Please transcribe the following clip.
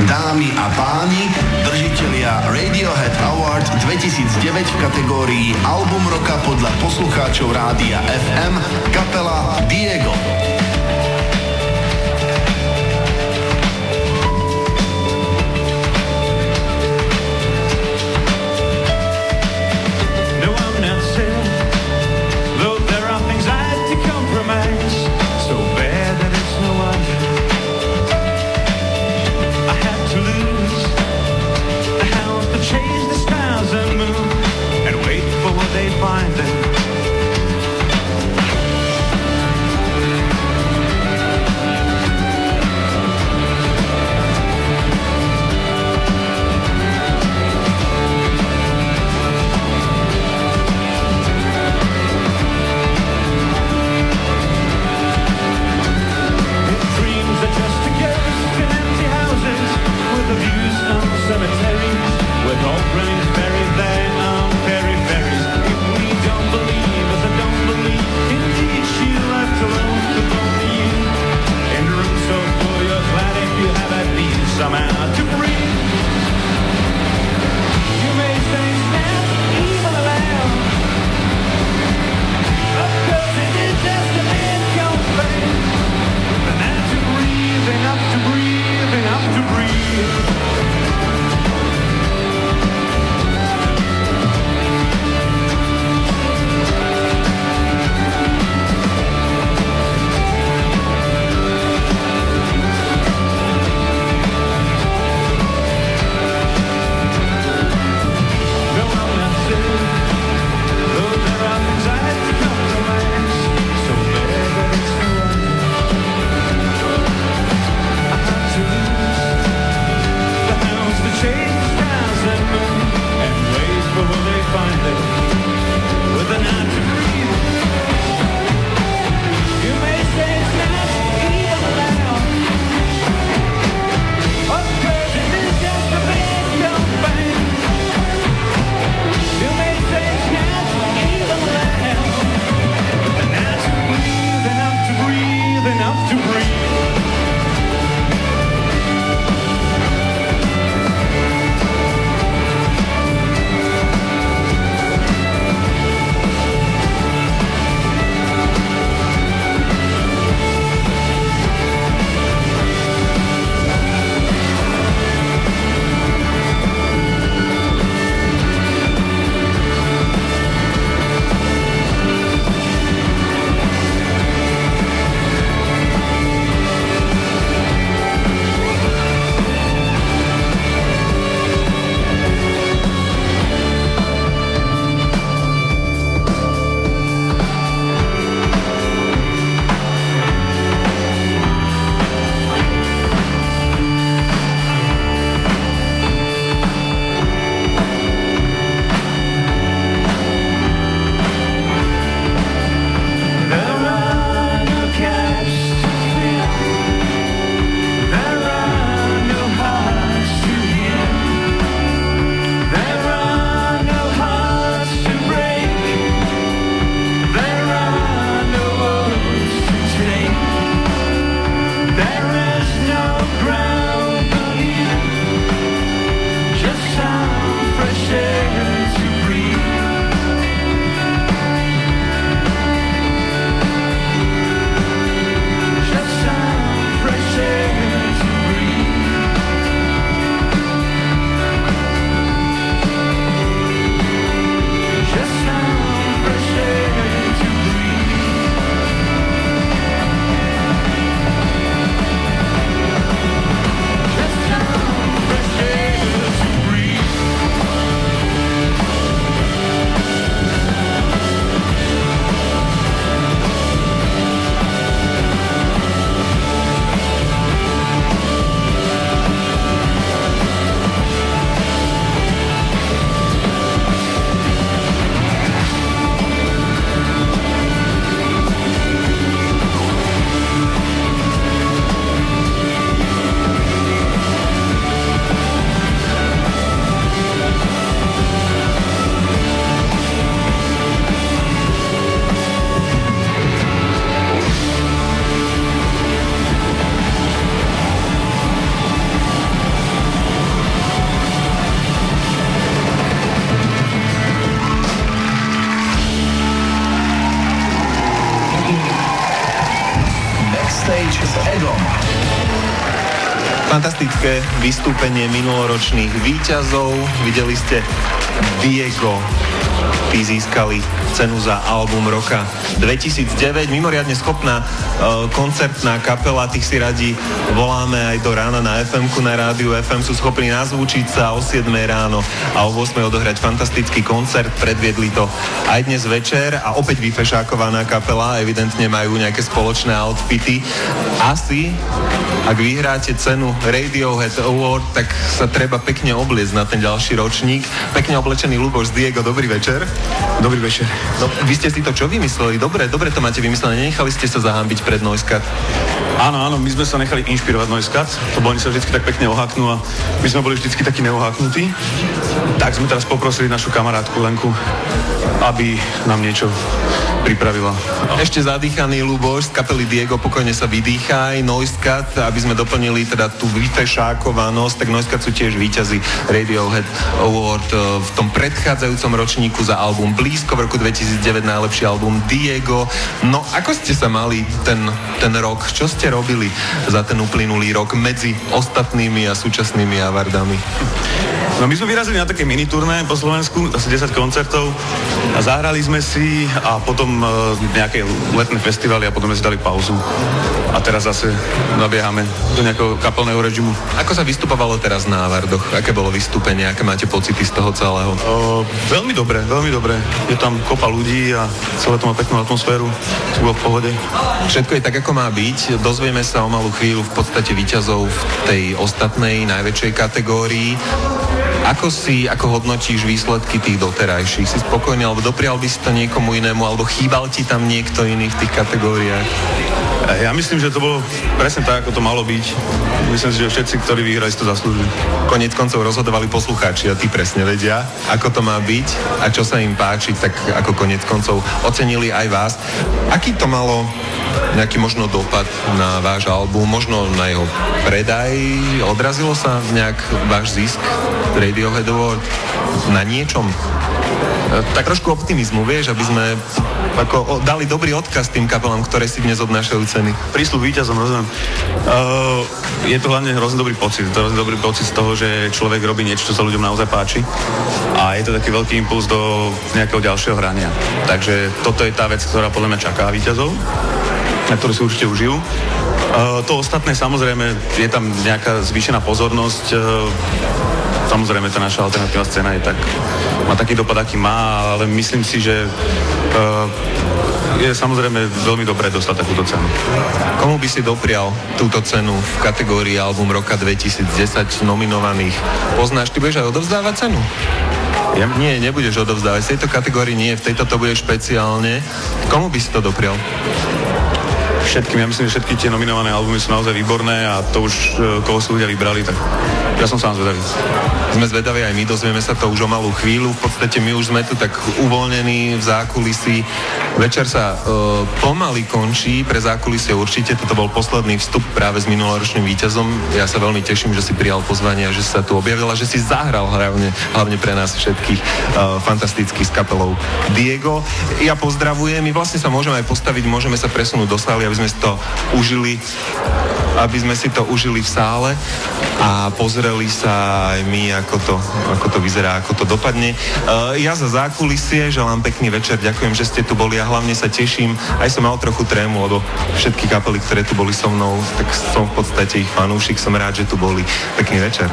Dámy a páni, držitelia Radiohead Award 2009 v kategórii Album roka podľa poslucháčov Rádia FM, kapela Diego. Find it. Egom. Fantastické vystúpenie minuloročných víťazov. Videli ste Diego. Tí získali cenu za album roka 2009. Mimoriadne schopná koncertná kapela, tých si radi voláme aj do rána na FM-ku, na rádiu FM. Sú schopní nazvučiť sa o 7 ráno a o 8 odohrať fantastický koncert. Predviedli to aj dnes večer a opäť vyfešákovaná kapela. Evidentne majú nejaké spoločné outfity. Asi, ak vyhráte cenu Radiohead Award, tak sa treba pekne obliecť na ten ďalší ročník. Pekne oblečený Ľuboš z Diego, dobrý večer. Dobrý večer. No, vy ste si to čo vymysleli? Dobre to máte vymyslené. Nenechali ste sa zahambiť pred Noiscat? Áno, my sme sa nechali inšpirovať Noiscat, lebo oni sa vždycky tak pekne oháknú a my sme boli vždycky takí neoháknutí. Tak sme teraz poprosili našu kamarátku Lenku, aby nám niečo pripravila. Ešte zadýchaný Ľuboš z kapely Diego, pokojne sa vydýchaj. Noiscat, aby sme doplnili teda tú vyfešákovanosť, tak Noiscat sú tiež víťazi Radiohead Award v tom predchádzajúcom ročníku za album Blízko, v roku 2009 najlepší album Diego. No, ako ste sa mali ten rok? Čo ste robili za ten uplynulý rok medzi ostatnými a súčasnými avardami? No my sme vyrazili na také mini-turné po Slovensku, asi 10 koncertov a zahrali sme si a potom nejaké letné festivaly a potom sme si dali pauzu. A teraz zase nabiehame do nejakého kapelného režimu. Ako sa vystupovalo teraz na Avardoch? Aké bolo vystúpenie? Aké máte pocity z toho celého? Veľmi dobre. Je tam kopa ľudí a celé to má peknú atmosféru. Sú v pohode. Všetko je tak, ako má byť. Dozvieme sa o malú chvíľu v podstate víťazov v tej ostatnej, najväčšej kategórii. Ako hodnotíš výsledky tých doterajších? Si spokojný, alebo doprial by si to niekomu inému, alebo chýbal ti tam niekto iný v tých kategóriách? Ja myslím, že to bolo presne tak, ako to malo byť. Myslím si, že všetci, ktorí vyhrali, si to zaslúžili. Koniec koncov rozhodovali poslucháči a tí presne vedia, ako to má byť a čo sa im páči, tak ako koniec koncov ocenili aj vás. Aký to malo nejaký možno dopad na váš album, možno na jeho predaj? Odrazilo sa nejak váš zisk Radiohead Award na niečom? Tak trošku optimizmu, vieš, aby sme dali dobrý odkaz tým kapelám, ktoré si dnes odnášajú ceny. Prísľub víťazom, rozumiem. Je to hlavne hrozne dobrý pocit. To je hrozne dobrý pocit z toho, že človek robí niečo, čo sa ľuďom naozaj páči. A je to taký veľký impuls do nejakého ďalšieho hrania. Takže toto je tá vec, ktorá podľa mňa čaká víťazov, na ktorú si určite užijú. To ostatné, samozrejme, je tam nejaká zvýšená pozornosť. Samozrejme, tá naša alternatívna scéna má taký dopad, aký má, ale myslím si, že je samozrejme veľmi dobré dostať takúto cenu. Komu by si doprial túto cenu v kategórii album roka 2010 nominovaných? Poznáš, ty budeš aj odovzdávať cenu? Ja? Nie, nebudeš odovzdávať. V tejto kategórii nie, v tejto to bude špeciálne. Komu by si to doprial? Všetkým. Ja myslím, že všetky tie nominované albumy sú naozaj výborné a to už, koho si ľudia vybrali, tak ja som sám zvedavý. Sme zvedaví aj my, dozvieme sa to už o malú chvíľu. V podstate my už sme tu tak uvoľnení v zákulisí. Večer sa pomaly končí, pre zákulisie určite. Toto bol posledný vstup práve s minuloročným víťazom. Ja sa veľmi teším, že si prijal pozvanie a že sa tu objavil a že si zahral hlavne pre nás všetkých fantastických s kapelou Diego. Ja pozdravujem, my vlastne sa môžeme aj postaviť, môžeme sa presunúť do sály, aby sme si to užili v sále a pozreli sa aj my, ako to vyzerá, ako to dopadne. Ja za zákulisie želám pekný večer, ďakujem, že ste tu boli a hlavne sa teším, aj som mal trochu trému, lebo všetky kapely, ktoré tu boli so mnou, tak som v podstate ich fanúšik, som rád, že tu boli. Pekný večer.